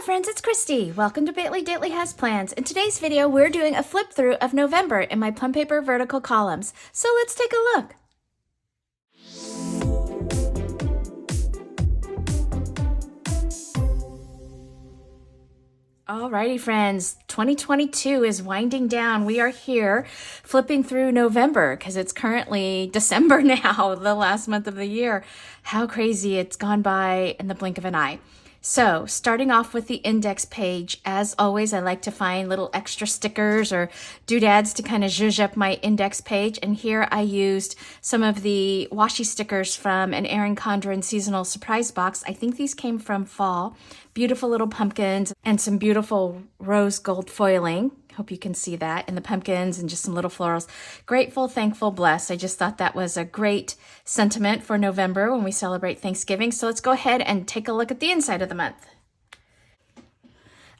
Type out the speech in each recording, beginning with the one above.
friends, it's Christy. Welcome to Bailey Daily Has Plans. In today's video, we're doing a flip through of November in my Plum paper vertical columns. So let's take a look. Alrighty friends, 2022 is winding down. We are here flipping through November because it's currently December now, the last month of the year. How crazy it's gone by in the blink of an eye. So starting off with the index page, as always, I like to find little extra stickers or doodads to kind of zhuzh up my index page. And here I used some of the washi stickers from an Erin Condren seasonal surprise box. I think these came from fall. Beautiful little pumpkins and some beautiful rose gold foiling. Hope you can see that in the pumpkins and just some little florals. Grateful, thankful, blessed. I just thought that was a great sentiment for November when we celebrate Thanksgiving. So let's go ahead and take a look at the inside of the month.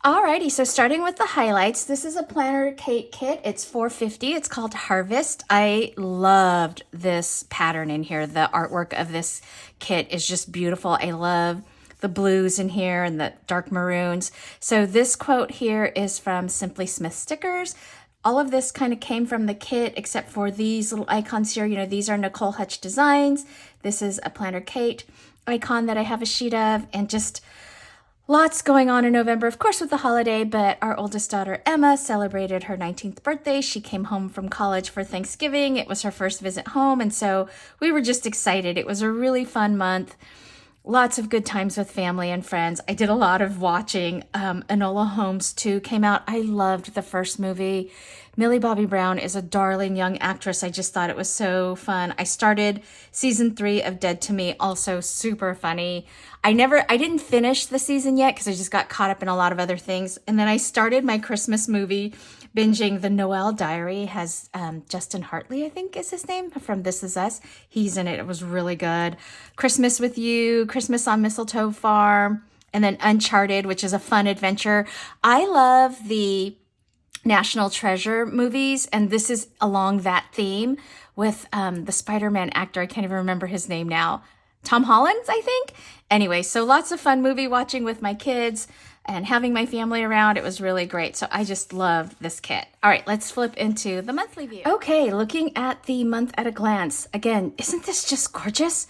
Alrighty, so starting with the highlights, this is a planner cake kit. It's $4.50. It's called Harvest. I loved this pattern in here. The artwork of this kit is just beautiful. I love the blues in here and the dark maroons. So this quote here is from Simply Smith Stickers. All of this kind of came from the kit except for these little icons here. You know, these are Nicole Hutch Designs. This is a Planner Kate icon that I have a sheet of, and just lots going on in November, of course, with the holiday, but our oldest daughter, Emma, celebrated her 19th birthday. She came home from college for Thanksgiving. It was her first visit home, and so we were just excited. It was a really fun month. Lots of good times with family and friends. I did a lot of watching. Enola Holmes 2 came out. I loved the first movie. Millie Bobby Brown is a darling young actress. I just thought it was so fun. I started season 3 of Dead to Me, also super funny. I didn't finish the season yet because I just got caught up in a lot of other things. And then I started my Christmas movie binging. The Noel Diary has Justin Hartley, I think is his name, from This Is Us. He's in it. It was really good. Christmas with You, Christmas on Mistletoe Farm, and then Uncharted, which is a fun adventure. I love the National Treasure movies, and this is along that theme with the Spider-Man actor. I can't even remember his name now. Tom Holland, I think. Anyway, so lots of fun movie watching with my kids and having my family around. It was really great. So I just loved this kit. All right, let's flip into the monthly view. Okay, looking at the month at a glance. Again, isn't this just gorgeous?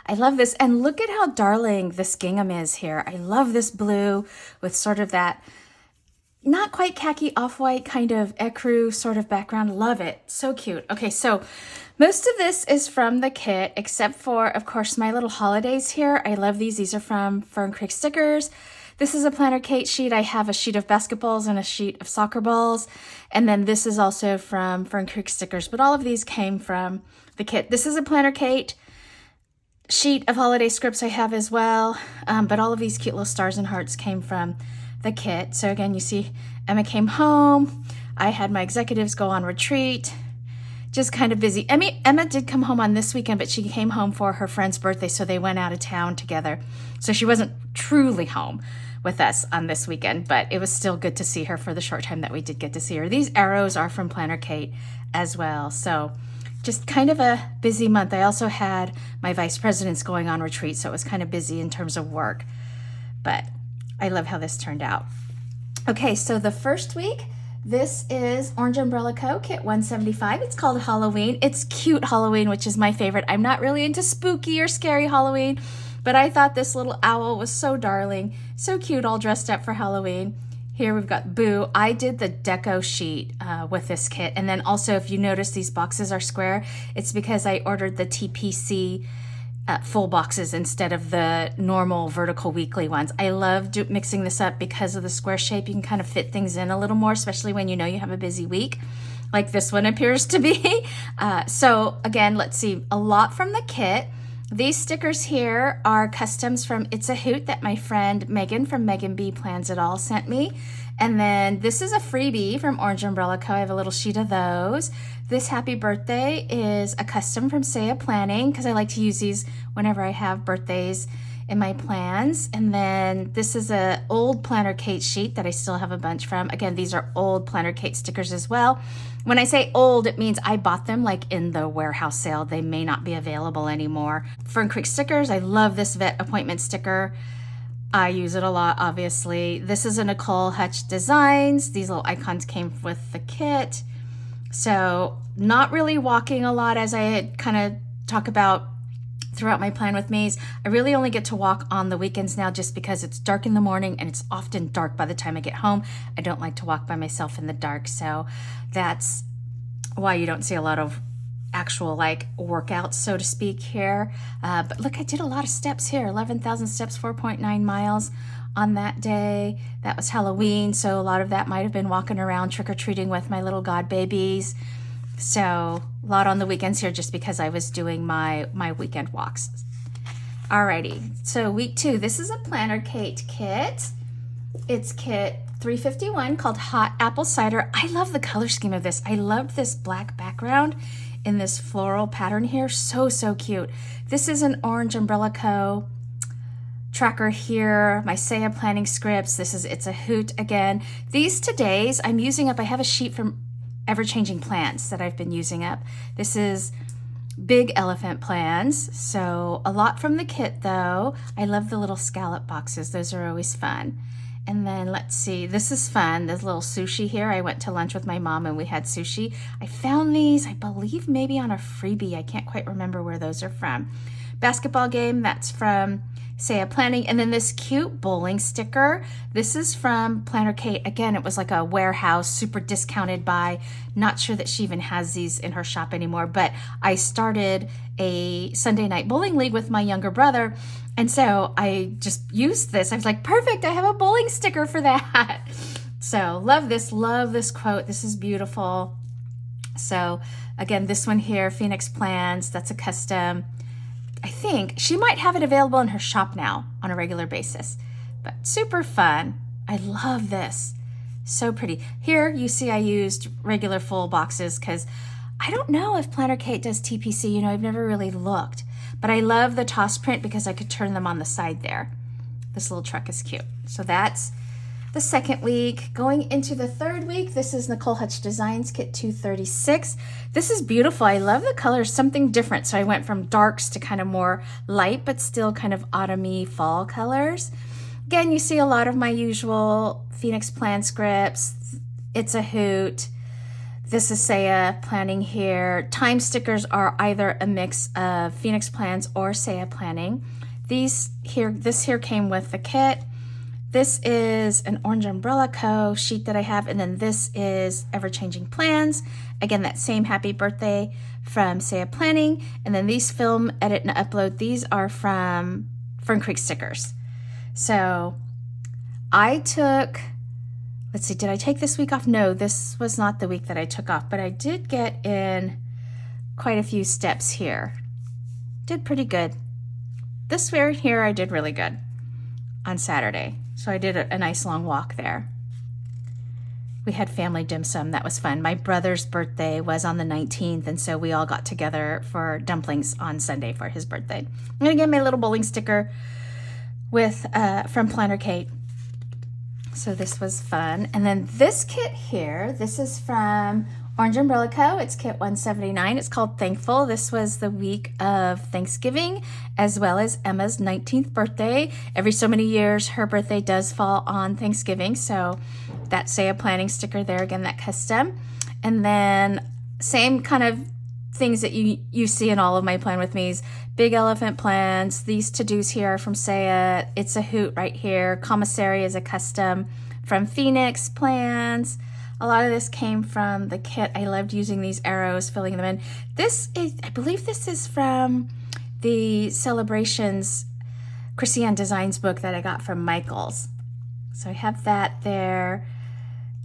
I love this. And look at how darling this gingham is here. I love this blue with sort of that not quite khaki off-white kind of ecru sort of background. Love it. So cute. Okay, so most of this is from the kit, except for, of course, my little holidays here. I love these. These are from Fern Creek Stickers. This is a Planner Kate sheet. I have a sheet of basketballs and a sheet of soccer balls. And then this is also from Fern Creek Stickers, but all of these came from the kit. This is a Planner Kate sheet of holiday scripts I have as well. But all of these cute little stars and hearts came from the kit. So again, you see Emma came home. I had my executives go on retreat. Just kind of busy. Emma did come home on this weekend, but she came home for her friend's birthday, so they went out of town together. So she wasn't truly home with us on this weekend, but it was still good to see her for the short time that we did get to see her. These arrows are from Planner Kate as well. So just kind of a busy month. I also had my vice presidents going on retreat, so it was kind of busy in terms of work. But I love how this turned out. Okay, so the first week, this is Orange Umbrella Co. Kit 175. It's called Halloween. It's cute Halloween, which is my favorite. I'm not really into spooky or scary Halloween, but I thought this little owl was so darling, so cute, all dressed up for Halloween. Here we've got Boo. I did the deco sheet with this kit. And then also, if you notice these boxes are square, it's because I ordered the TPC full boxes instead of the normal vertical weekly ones. I love mixing this up because of the square shape. You can kind of fit things in a little more, especially when you know you have a busy week, like this one appears to be. So again, let's see, a lot from the kit. These stickers here are customs from It's a Hoot that my friend Megan from Megan B Plans It All sent me. And then this is a freebie from Orange Umbrella Co. I have a little sheet of those. This Happy Birthday is a custom from Saya Planning because I like to use these whenever I have birthdays in my plans. And then this is a old Planner Kate sheet that I still have a bunch from. Again, these are old Planner Kate stickers as well. When I say old, it means I bought them like in the warehouse sale. They may not be available anymore. Fern Creek Stickers, I love this vet appointment sticker. I use it a lot, obviously. This is a Nicole Hutch Designs. These little icons came with the kit. So not really walking a lot, as I had kind of talk about throughout my plan with me's. I really only get to walk on the weekends now just because it's dark in the morning and it's often dark by the time I get home. I don't like to walk by myself in the dark. So that's why you don't see a lot of actual like workouts, so to speak, here. But look, I did a lot of steps here, 11,000 steps, 4.9 miles on that day. That was Halloween, so a lot of that might have been walking around trick-or-treating with my little god babies. So a lot on the weekends here just because I was doing my weekend walks. Alrighty, so week 2, this is a Planner Kate kit. It's kit 351 called Hot Apple Cider. I love the color scheme of this. I love this black background in this floral pattern here. So cute. This is an Orange Umbrella Co. tracker here. My Saya planning scripts. It's a hoot again. These todays I'm using up. I have a sheet from Ever-Changing Plans that I've been using up. This is Big Elephant Plans. So a lot from the kit though. I love the little scallop boxes. Those are always fun. And then let's see, this is fun, this little sushi here. I went to lunch with my mom and we had sushi. I found these, I believe maybe on a freebie. I can't quite remember where those are from. Basketball game, that's from Saya Planning. And then this cute bowling sticker, this is from Planner Kate. Again, it was like a warehouse, super discounted buy. Not sure that she even has these in her shop anymore, but I started a Sunday night bowling league with my younger brother. And so I just used this. I was like, perfect, I have a bowling sticker for that. So love this quote. This is beautiful. So again, this one here, Phoenix Plans, that's a custom. I think she might have it available in her shop now on a regular basis, but super fun. I love this. So pretty. Here you see I used regular full boxes because I don't know if Planner Kate does TPC. You know, I've never really looked. But I love the toss print because I could turn them on the side there. This little truck is cute. So that's the second week. Going into the third week, this is Nicole Hutch Designs Kit 236. This is beautiful. I love the colors, something different. So I went from darks to kind of more light, but still kind of autumny fall colors. Again, you see a lot of my usual Phoenix Plan scripts. It's a hoot. This is Saya Planning here. Time stickers are either a mix of Phoenix Plans or Saya Planning. This here came with the kit. This is an Orange Umbrella Co. sheet that I have, and then this is Ever-Changing Plans. Again, that same happy birthday from Saya Planning. And then these film, edit, and upload, these are from Fern Creek Stickers. So I took... Let's see, did I take this week off? No, this was not the week that I took off, but I did get in quite a few steps here. Did pretty good. This fair here, I did really good on Saturday. So I did a nice long walk there. We had family dim sum. That was fun. My brother's birthday was on the 19th, and so we all got together for dumplings on Sunday for his birthday. I'm going to get my little bowling sticker with from Planner Kate. So this was fun. And then this kit here, this is from Orange Umbrella Co. It's kit 179. It's called Thankful. This was the week of Thanksgiving as well as Emma's 19th birthday. Every so many years, her birthday does fall on Thanksgiving. So that Saya Planning sticker there, again, that custom. And then same kind of things that you see in all of my Plan With Me's. Big Elephant Plans. These to-dos here are from Saya. It's a hoot right here. Commissary is a custom from Phoenix Plans. A lot of this came from the kit. I loved using these arrows, filling them in. This is, I believe this is from the Celebrations Christiane Designs book that I got from Michaels. So I have that there.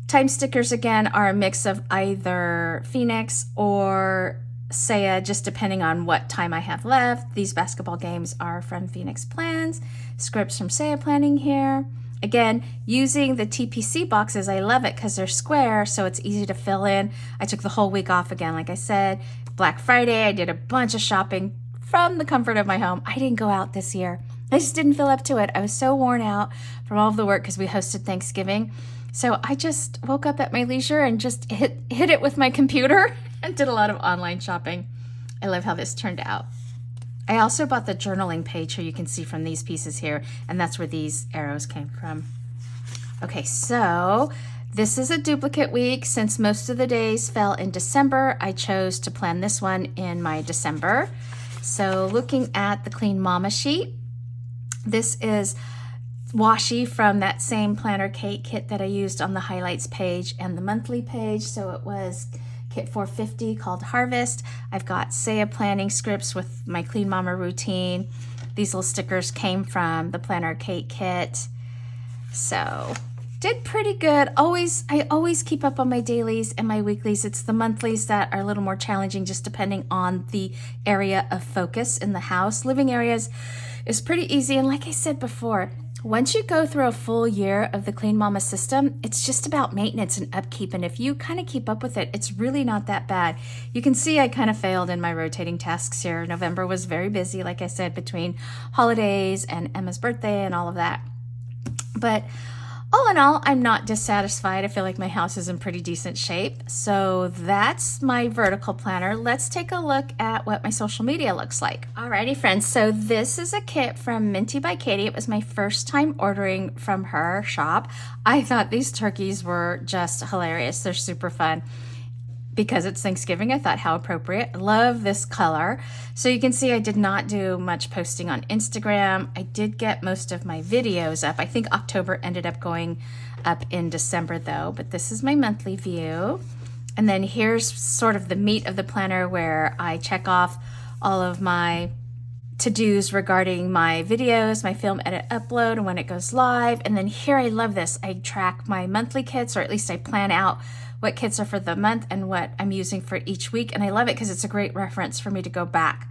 Time stickers, again, are a mix of either Phoenix or Saya, just depending on what time I have left. These basketball games are from Phoenix Plans. Scripts from Saya Planning here. Again, using the TPC boxes, I love it because they're square, so it's easy to fill in. I took the whole week off again, like I said. Black Friday, I did a bunch of shopping from the comfort of my home. I didn't go out this year. I just didn't feel up to it. I was so worn out from all of the work because we hosted Thanksgiving. So I just woke up at my leisure and just hit it with my computer and did a lot of online shopping. I love how this turned out. I also bought the journaling page here, you can see from these pieces here, and that's where these arrows came from. Okay, so this is a duplicate week. Since most of the days fell in December, I chose to plan this one in my December. So looking at the Clean Mama sheet, this is washi from that same planner cake kit that I used on the highlights page and the monthly page. So it was kit 450 called Harvest. I've got Saya planning scripts with my Clean Mama routine. These little stickers came from the planner cake kit. So did pretty good. I always keep up on my dailies and my weeklies. It's the monthlies that are a little more challenging, just depending on the area of focus in the house. Living areas is pretty easy. And like I said before, once you go through a full year of the Clean Mama system, it's just about maintenance and upkeep. And if you kind of keep up with it, it's really not that bad. You can see I kind of failed in my rotating tasks here. November was very busy, like I said, between holidays and Emma's birthday and all of that. But all in all, I'm not dissatisfied. I feel like my house is in pretty decent shape. So that's my vertical planner. Let's take a look at what my social media looks like. Alrighty, friends. So this is a kit from Minty by Katie. It was my first time ordering from her shop. I thought these turkeys were just hilarious. They're super fun. Because it's Thanksgiving, I thought how appropriate. I love this color. So you can see I did not do much posting on Instagram. I did get most of my videos up. I think October ended up going up in December though, but this is my monthly view. And then here's sort of the meat of the planner where I check off all of my to-dos regarding my videos, my film edit upload, and when it goes live. And then here, I love this. I track my monthly kits, or at least I plan out what kits are for the month and what I'm using for each week. And I love it because it's a great reference for me to go back.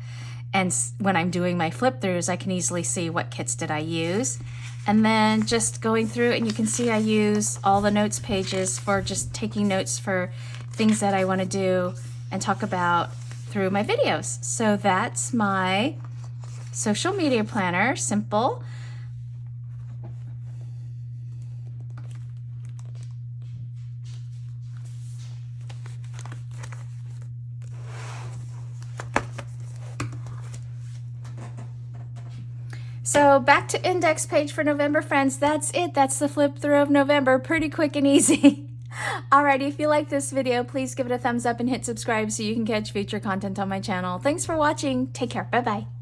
And when I'm doing my flip-throughs, I can easily see what kits did I use. And then just going through, and you can see I use all the notes pages for just taking notes for things that I want to do and talk about through my videos. So that's my social media planner, simple. So back to index page for November, friends. That's it. That's the flip through of November. Pretty quick and easy. Alrighty, if you like this video, please give it a thumbs up and hit subscribe so you can catch future content on my channel. Thanks for watching. Take care. Bye-bye.